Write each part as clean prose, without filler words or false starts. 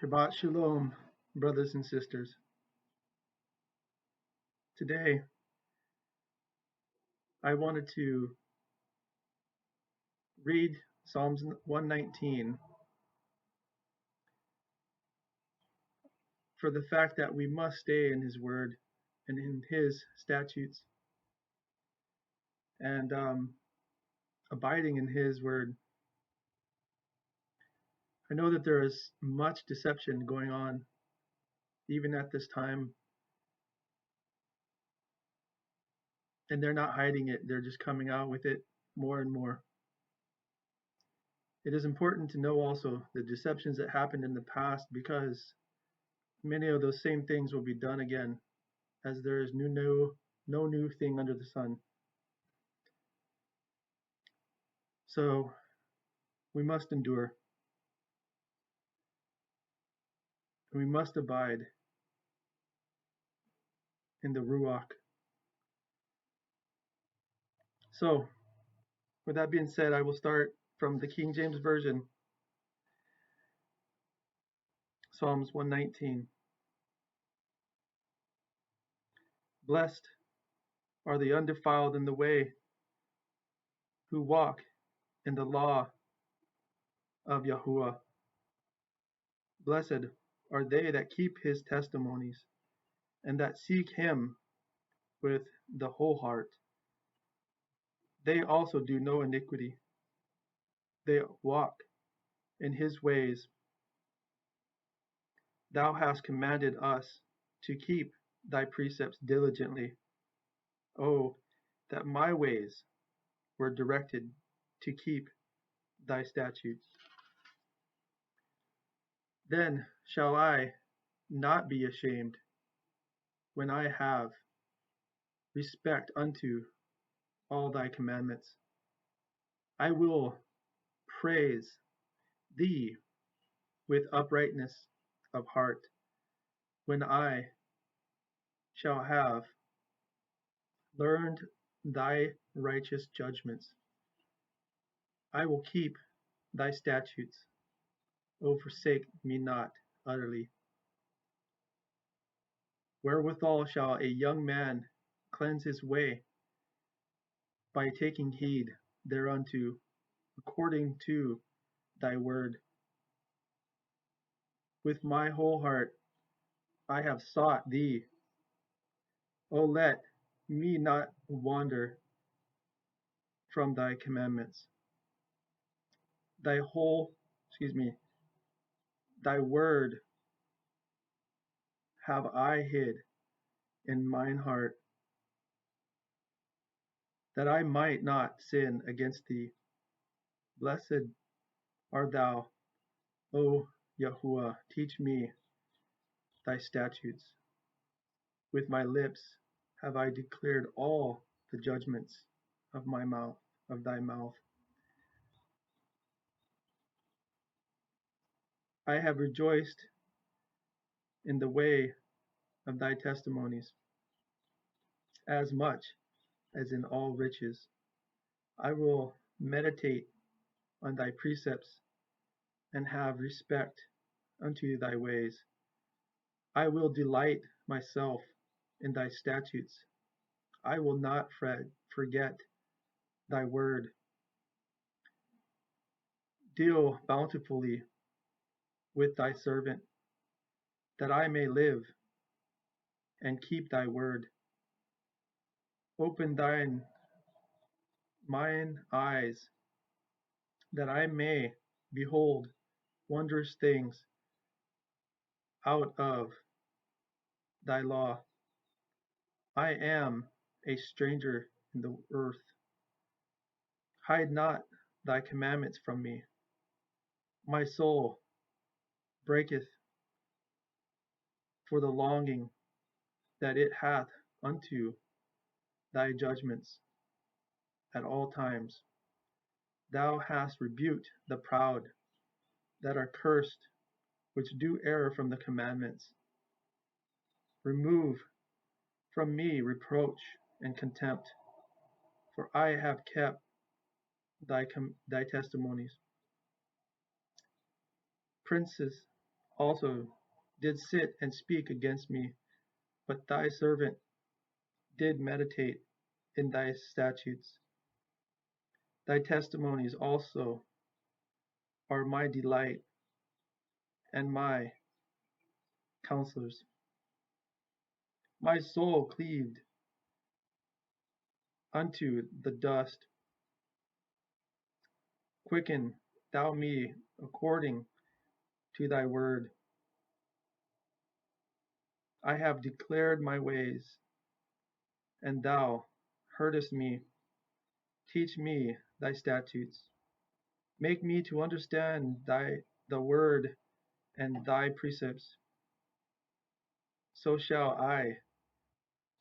Shabbat Shalom, brothers and sisters. Today, I wanted to read Psalms 119 for the fact that we must stay in His Word and in His statutes and abiding in His Word. I know that there is much deception going on even at this time, and they're not hiding it. They're just coming out with it more and more. It is important to know also the deceptions that happened in the past, because many of those same things will be done again, as there is no new thing under the sun. So we must endure. We must abide in the Ruach. So, with that being said, I will start from the King James Version, Psalms 119. Blessed are the undefiled in the way, who walk in the law of Yahuwah. Blessed are they that keep his testimonies, and that seek him with the whole heart. They also do no iniquity. They walk in his ways. Thou hast commanded us to keep thy precepts diligently. Oh, that my ways were directed to keep thy statutes. Then shall I not be ashamed when I have respect unto all thy commandments. I will praise thee with uprightness of heart when I shall have learned thy righteous judgments. I will keep thy statutes. O forsake me not utterly. Wherewithal shall a young man cleanse his way? By taking heed thereunto, according to thy word. With my whole heart I have sought thee. O let me not wander from thy commandments. Thy word have I hid in mine heart, that I might not sin against thee. Blessed art thou, O Yahuwah, teach me thy statutes. With my lips have I declared all the judgments of my mouth, of thy mouth. I have rejoiced in the way of thy testimonies, as much as in all riches. I will meditate on thy precepts and have respect unto thy ways. I will delight myself in thy statutes. I will not forget thy word. Deal bountifully with thy servant, that I may live and keep thy word. Open mine eyes, that I may behold wondrous things out of thy law. I am a stranger in the earth. Hide not thy commandments from me. My soul breaketh for the longing that it hath unto thy judgments at all times. Thou hast rebuked the proud that are cursed, which do err from the commandments. Remove from me reproach and contempt, for I have kept thy testimonies. Princes also did sit and speak against me, but thy servant did meditate in thy statutes. Thy testimonies also are my delight and my counselors. My soul cleaved unto the dust. Quicken thou me according to thy word. I have declared my ways, and thou heardest me. Teach me thy statutes. Make me to understand the word and thy precepts. So shall I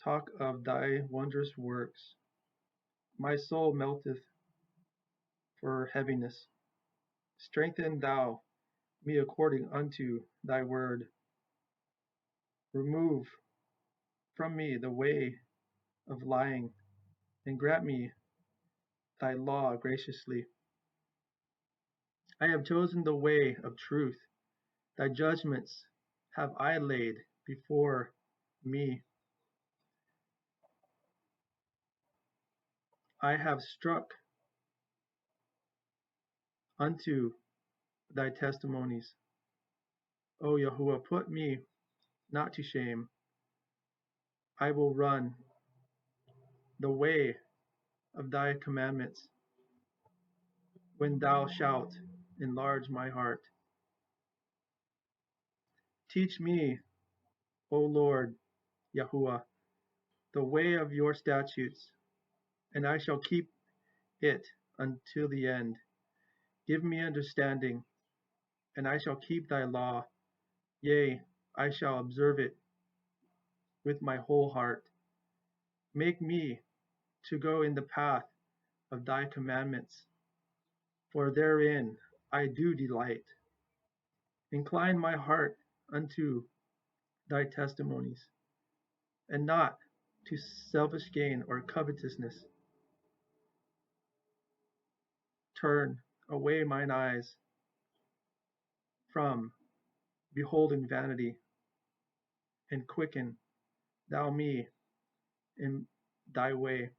talk of thy wondrous works. My soul melteth for heaviness. Strengthen thou me according unto thy word. Remove from me the way of lying, and grant me thy law graciously. I have chosen the way of truth. Thy judgments have I laid before me. I have struck unto thy testimonies. O Yahuwah, put me not to shame. I will run the way of thy commandments when thou shalt enlarge my heart. Teach me, O Lord Yahuwah, the way of your statutes, and I shall keep it until the end. Give me understanding, and I shall keep thy law. Yea, I shall observe it with my whole heart. Make me to go in the path of thy commandments, for therein I do delight. Incline my heart unto thy testimonies, and not to selfish gain or covetousness. Turn away mine eyes from beholding vanity, and quicken thou me in thy way.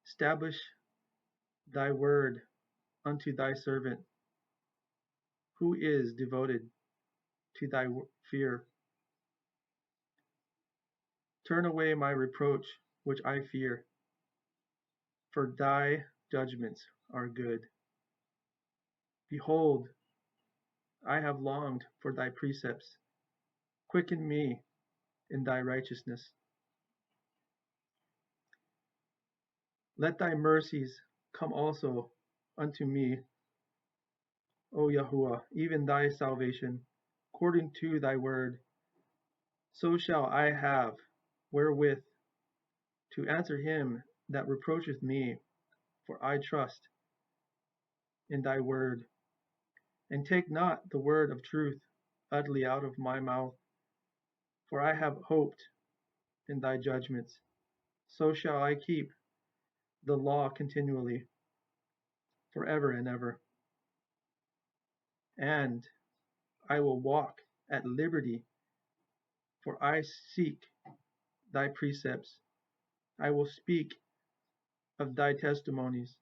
Establish thy word unto thy servant, who is devoted to thy fear. Turn away my reproach which I fear, for thy judgments are good. Behold, I have longed for thy precepts. Quicken me in thy righteousness. Let thy mercies come also unto me, O Yahuwah, even thy salvation, according to thy word. So shall I have wherewith to answer him that reproacheth me, for I trust in thy word. And take not the word of truth utterly out of my mouth, for I have hoped in thy judgments. So shall I keep the law continually, forever and ever. And I will walk at liberty, for I seek thy precepts. I will speak of thy testimonies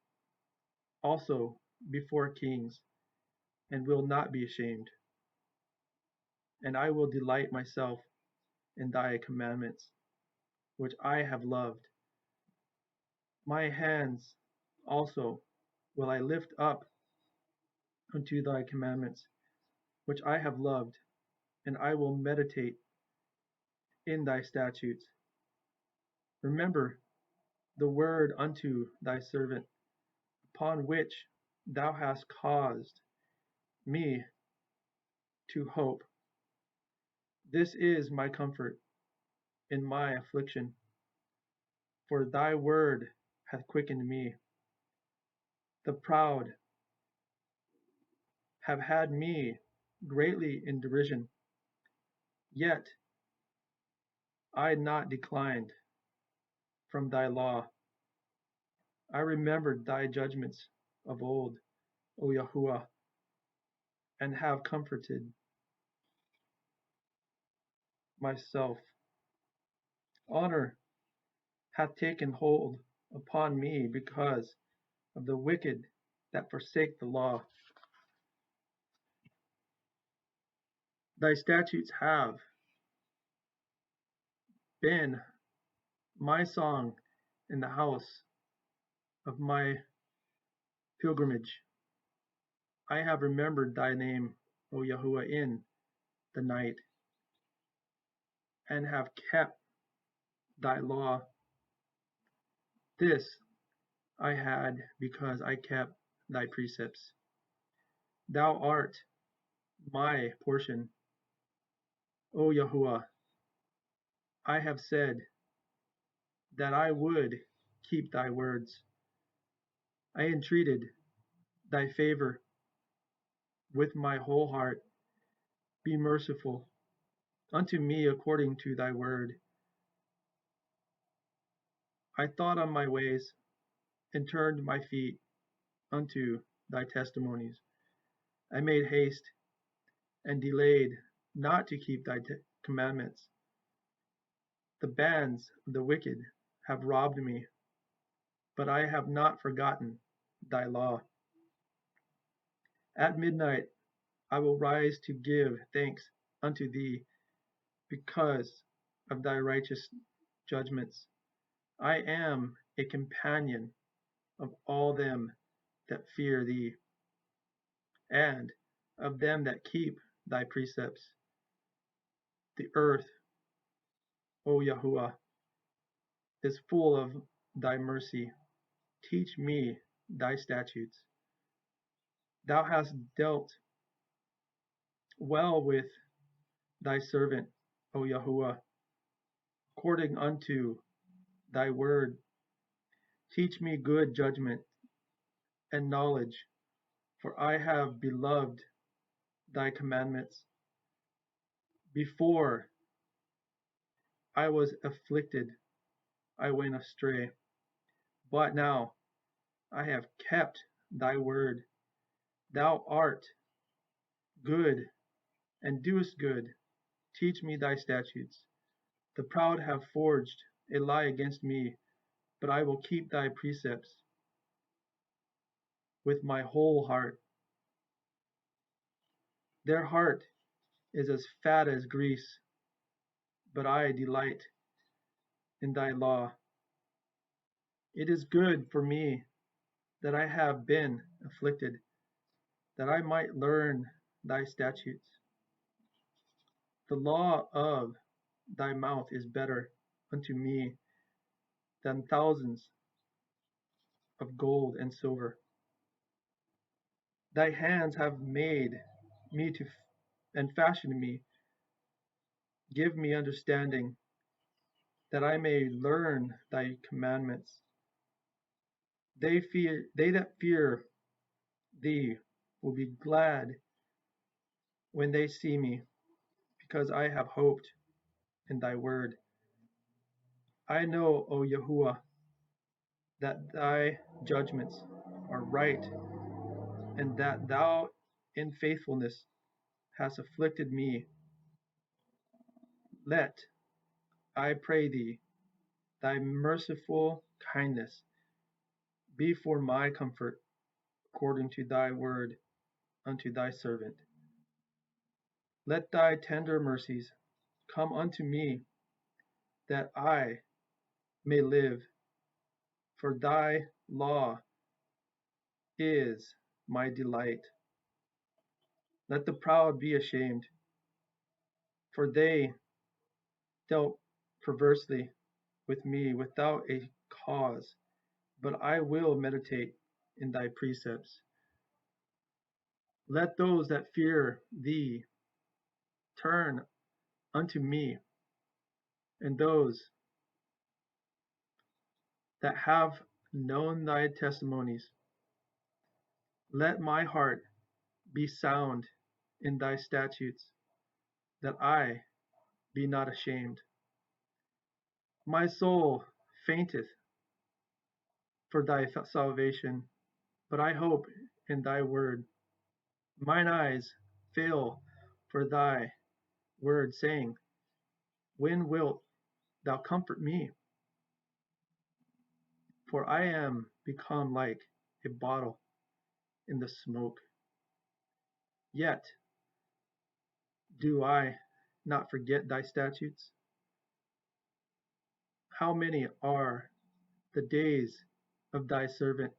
also before kings, and will not be ashamed. And I will delight myself in thy commandments, which I have loved. My hands also will I lift up unto thy commandments, which I have loved, and I will meditate in thy statutes. Remember the word unto thy servant, upon which thou hast caused me to hope. This is my comfort in my affliction, for thy word hath quickened me. The proud have had me greatly in derision, yet I not declined from thy law. I remembered thy judgments of old, O Yahuwah, and have comforted myself. Honor hath taken hold upon me because of the wicked that forsake the law. Thy statutes have been my song in the house of my pilgrimage. I have remembered thy name, O Yahuwah, in the night, and have kept thy law. This I had because I kept thy precepts. Thou art my portion, O Yahuwah. I have said that I would keep thy words. I entreated thy favor with my whole heart. Be merciful unto me according to thy word. I thought on my ways and turned my feet unto thy testimonies. I made haste and delayed not to keep thy commandments. The bands of the wicked have robbed me, but I have not forgotten thy law. At midnight I will rise to give thanks unto thee because of thy righteous judgments. I am a companion of all them that fear thee, and of them that keep thy precepts. The earth, O Yahuwah, is full of thy mercy. Teach me thy statutes. Thou hast dealt well with thy servant, O Yahuwah, according unto thy word. Teach me good judgment and knowledge, for I have beloved thy commandments. Before I was afflicted, I went astray, but now I have kept thy word. Thou art good and doest good. Teach me thy statutes. The proud have forged a lie against me, but I will keep thy precepts with my whole heart. Their heart is as fat as grease, but I delight in thy law. It is good for me that I have been afflicted, that I might learn thy statutes. The law of thy mouth is better unto me than thousands of gold and silver. Thy hands have made me to and fashioned me. Give me understanding, that I may learn thy commandments. They that fear thee will be glad when they see me, because I have hoped in thy word. I know, O Yahuwah, that thy judgments are right, and that thou in faithfulness hast afflicted me. Let, I pray thee, thy merciful kindness be for my comfort, according to thy word unto thy servant. Let thy tender mercies come unto me, that I may live, for thy law is my delight. Let the proud be ashamed, for they dealt perversely with me without a cause, but I will meditate in thy precepts. Let those that fear thee turn unto me, and those that have known thy testimonies. Let my heart be sound in thy statutes, that I be not ashamed. My soul fainteth for thy salvation, but I hope in thy word. Mine eyes fail for thy word, saying, When wilt thou comfort me? For I am become like a bottle in the smoke. Yet do I not forget thy statutes? How many are the days of thy servant?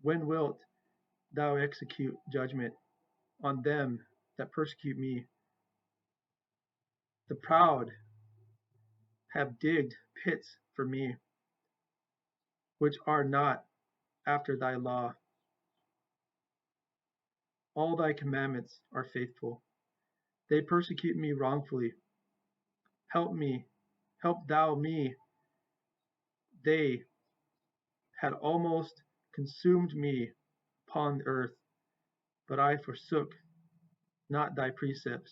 When wilt thou execute judgment on them that persecute me? The proud have digged pits for me, which are not after thy law. All thy commandments are faithful. They persecute me wrongfully. Help me, help thou me. They had almost consumed me upon the earth, but I forsook not thy precepts.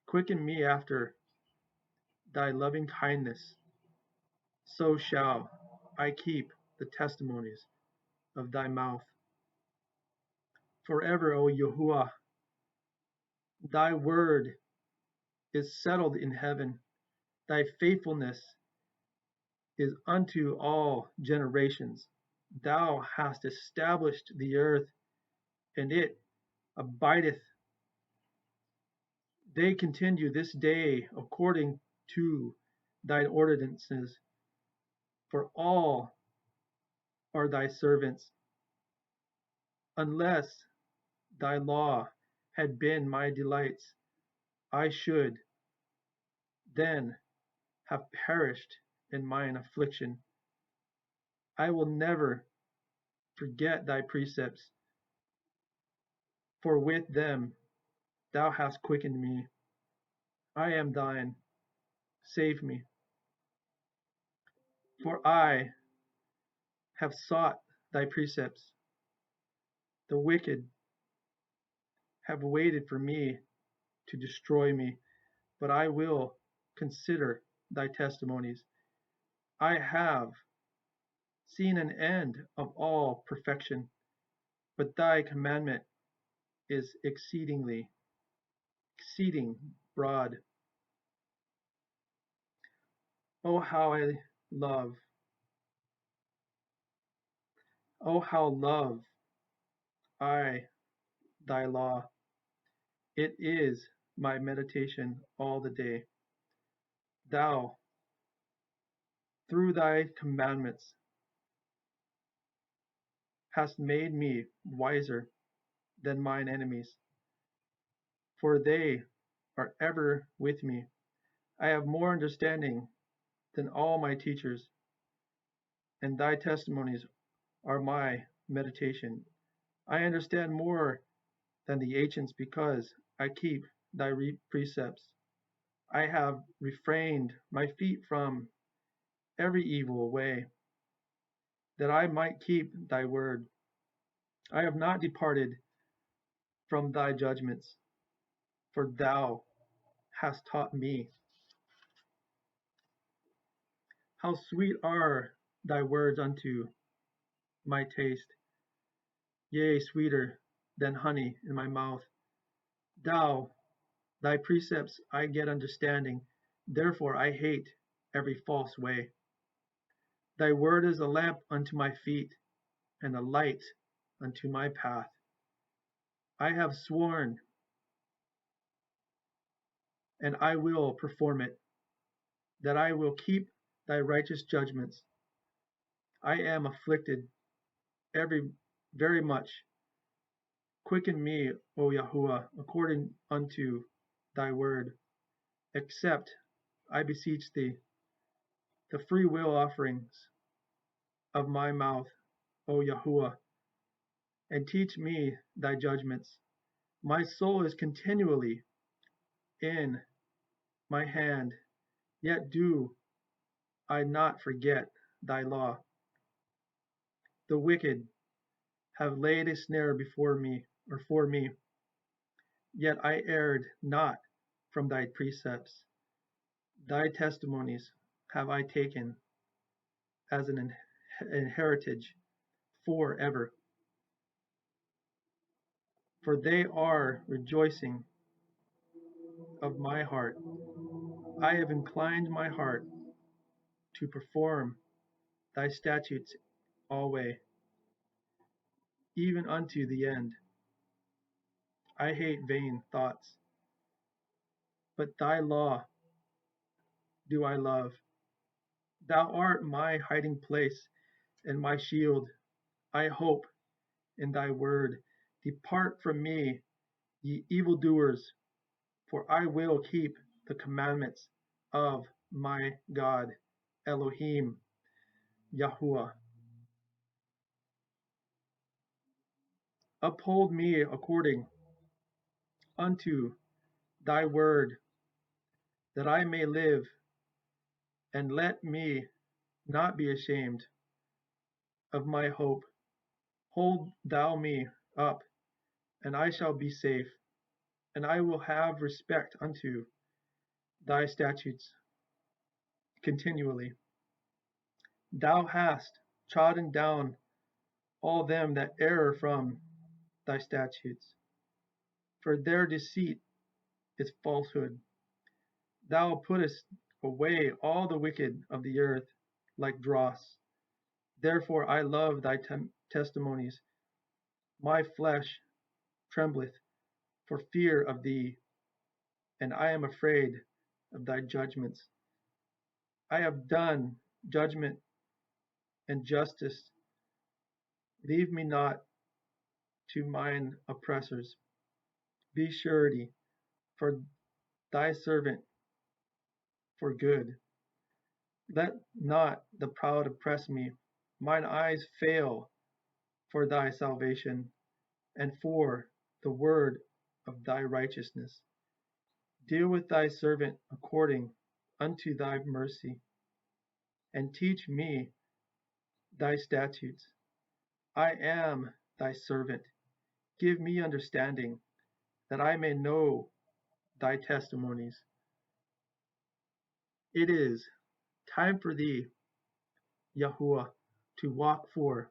Quicken me after thy loving kindness, so shall I keep the testimonies of thy mouth. Forever, O Yahuwah, thy word is settled in heaven. Thy faithfulness is unto all generations. Thou hast established the earth, and it abideth. They continue this day according to thine ordinances, for all are thy servants. Unless thy law had been my delights, I should then have perished in mine affliction. I will never forget thy precepts, for with them thou hast quickened me. I am thine, save me. For I have sought thy precepts. The wicked have waited for me to destroy me, but I will consider thy testimonies. I have seen an end of all perfection, but thy commandment is exceeding broad. Oh how I love, oh how love I thy law. It is my meditation all the day. Thou, through thy commandments, hast made me wiser than mine enemies, for they are ever with me. I have more understanding than all my teachers, and thy testimonies are my meditation. I understand more than the ancients because I keep thy precepts. I have refrained my feet from every evil way, that I might keep thy word. I have not departed from thy judgments, for thou hast taught me. How sweet are thy words unto my taste, yea, sweeter than honey in my mouth. Thy precepts I get understanding, therefore I hate every false way. Thy word is a lamp unto my feet, and a light unto my path. I have sworn, and I will perform it, that I will keep thy righteous judgments. I am afflicted very much. Quicken me, O Yahuwah, according unto thy word. Accept, I beseech thee, the free will offerings of my mouth, O Yahuwah, and teach me thy judgments. My soul is continually in my hand, yet do I not forget thy law. The wicked have laid a snare before me, or for me, yet I erred not from thy precepts. Thy testimonies have I taken as an heritage forever, for they are rejoicing of my heart. I have inclined my heart to perform thy statutes alway, even unto the end. I hate vain thoughts, but thy law do I love. Thou art my hiding place and my shield. I hope in thy word. Depart from me, ye evildoers, for I will keep the commandments of my God, Elohim, Yahuwah. Uphold me according unto thy word, that I may live, and let me not be ashamed of my hope. Hold thou me up, and I shall be safe, and I will have respect unto thy statutes continually. Thou hast trodden down all them that err from thy statutes, for their deceit is falsehood. Thou puttest away all the wicked of the earth like dross. Therefore I love thy testimonies. My flesh trembleth for fear of thee, and I am afraid of thy judgments. I have done judgment and justice. Leave me not to mine oppressors. Be surety for thy servant for good. Let not the proud oppress me. Mine eyes fail for thy salvation, and for the word of thy righteousness. Deal with thy servant according unto thy mercy, and teach me thy statutes. I am thy servant. Give me understanding, that I may know thy testimonies. It is time for thee, Yahuwah, to walk, for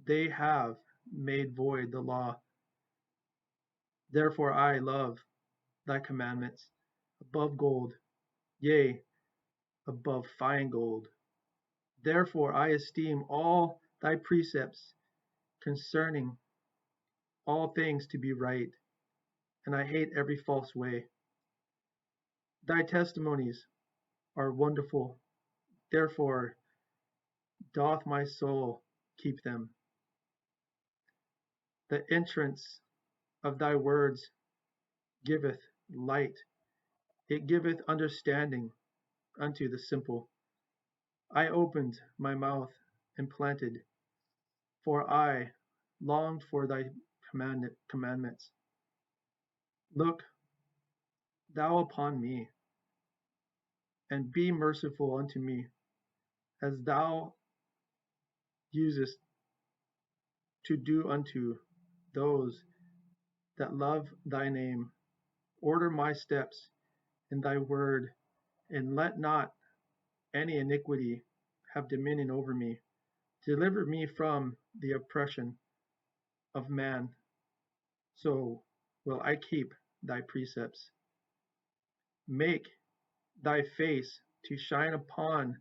they have made void the law. Therefore I love thy commandments above gold, yea, above fine gold. Therefore I esteem all thy precepts concerning all things to be right, and I hate every false way. Thy testimonies are wonderful, therefore doth my soul keep them. The entrance of thy words giveth light, it giveth understanding unto the simple. I opened my mouth and planted, for I longed for thy commandments. Look thou upon me, and be merciful unto me, as thou usest to do unto those that love thy name. Order my steps in thy word, and let not any iniquity have dominion over me. Deliver me from the oppression of man, so will I keep thy precepts. Make thy face to shine upon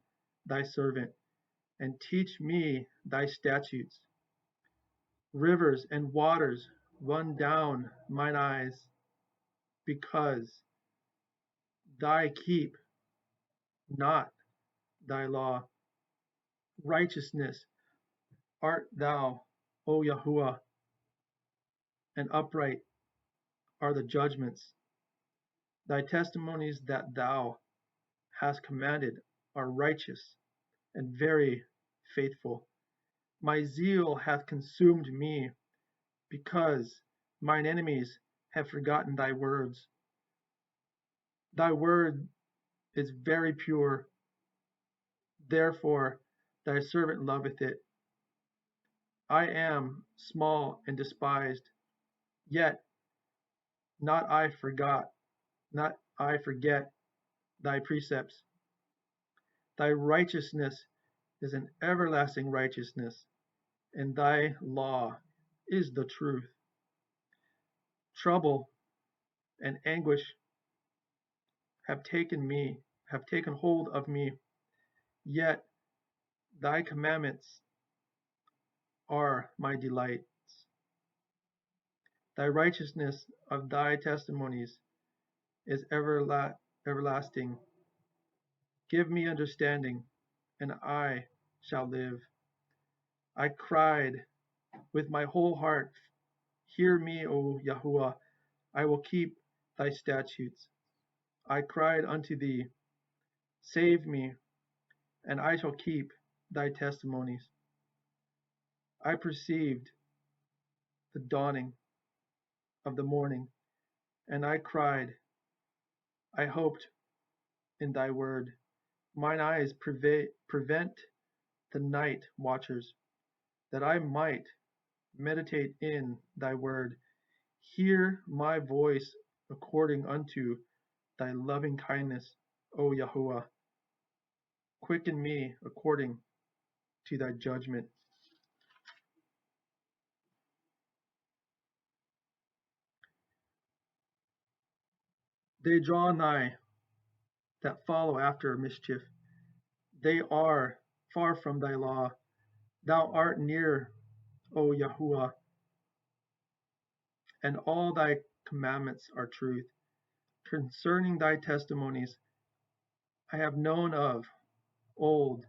thy servant, and teach me thy statutes. Rivers and waters run down mine eyes, because thy keep not thy law. Righteousness art thou, O Yahuwah, and upright are the judgments. Thy testimonies that thou hast commanded are righteous and very faithful. My zeal hath consumed me, because mine enemies have forgotten thy words. Thy word is very pure, therefore thy servant loveth it. I am small and despised, yet not I forget thy precepts. Thy righteousness is an everlasting righteousness, and thy law is the truth. Trouble and anguish have taken hold of me, yet thy commandments are my delight. Thy righteousness of thy testimonies is everlasting. Give me understanding, and I shall live. I cried with my whole heart, hear me, O Yahuwah, I will keep thy statutes. I cried unto thee, save me, and I shall keep thy testimonies. I perceived the dawning of the morning, and I cried, I hoped in thy word. Mine eyes prevent the night watchers, that I might meditate in thy word. Hear my voice according unto thy loving kindness, O Yahuwah. Quicken me according to thy judgment. They draw nigh that follow after mischief. They are far from thy law. Thou art near, O Yahuwah, and all thy commandments are truth. Concerning thy testimonies, I have known of old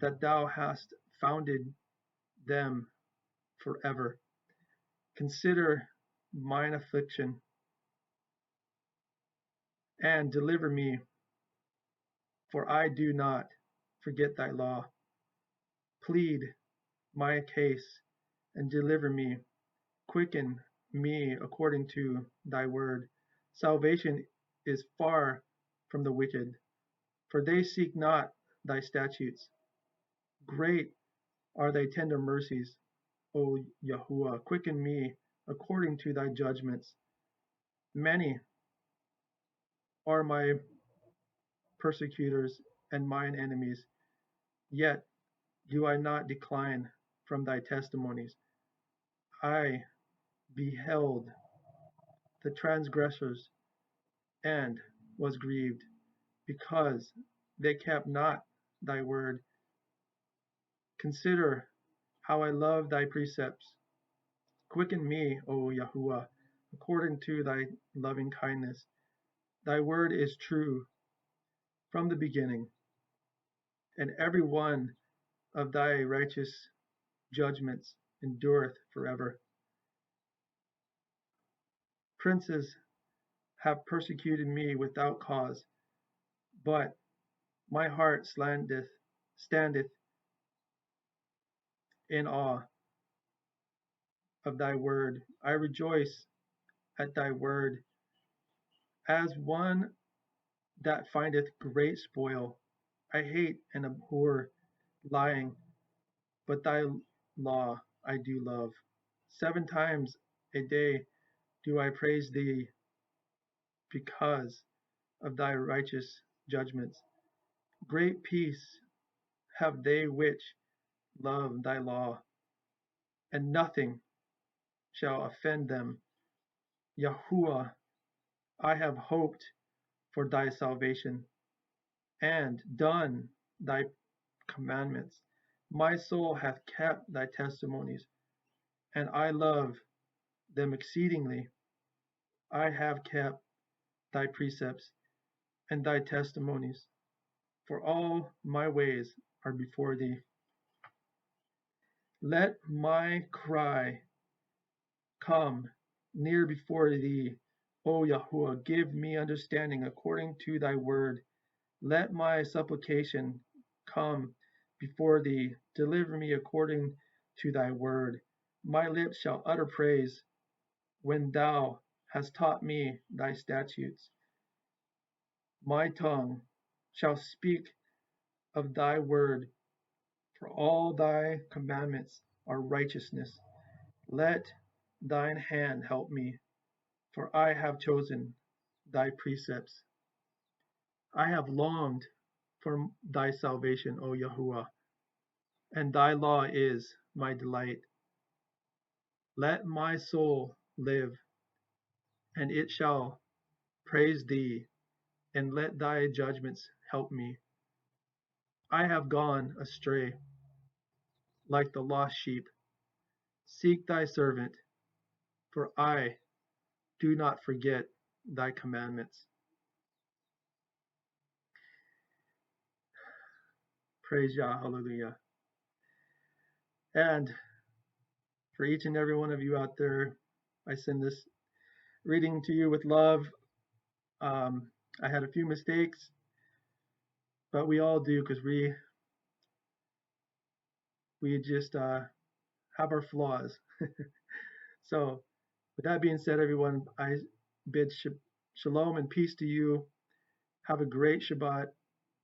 that thou hast founded them forever. Consider mine affliction and deliver me, for I do not forget thy law. Plead my case and deliver me. Quicken me according to thy word. Salvation is far from the wicked, for they seek not thy statutes. Great are thy tender mercies, O Yahuwah. Quicken me according to thy judgments. Many are my persecutors and mine enemies, yet do I not decline from thy testimonies. I beheld the transgressors and was grieved, because they kept not thy word. Consider how I love thy precepts. Quicken me, O Yahuwah, according to thy loving kindness. Thy word is true from the beginning, and every one of thy righteous judgments endureth forever. Princes have persecuted me without cause, but my heart standeth in awe of thy word. I rejoice at thy word as one that findeth great spoil. I hate and abhor lying, but thy law I do love. 7 times a day do I praise thee because of thy righteous judgments. Great peace have they which love thy law, and nothing shall offend them. Yahuwah, I have hoped for thy salvation, and done thy commandments. My soul hath kept thy testimonies, and I love them exceedingly. I have kept thy precepts and thy testimonies, for all my ways are before thee. Let my cry come near before thee, O Yahuwah. Give me understanding according to thy word. Let my supplication come before thee. Deliver me according to thy word. My lips shall utter praise when thou hast taught me thy statutes. My tongue shall speak of thy word, for all thy commandments are righteousness. Let thine hand help me, for I have chosen thy precepts. I have longed for thy salvation, O Yahuwah, and thy law is my delight. Let my soul live, and it shall praise thee and let thy judgments help me. I have gone astray like the lost sheep. Seek thy servant, for I do not forget thy commandments. Praise Yah, hallelujah. And for each and every one of you out there, I send this reading to you with love. I had a few mistakes, but we all do, because we just have our flaws. So with that being said, everyone, I bid shalom and peace to you. Have a great Shabbat,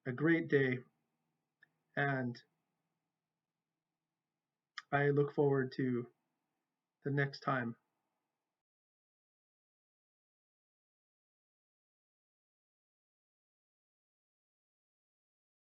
a great day, and I look forward to the next time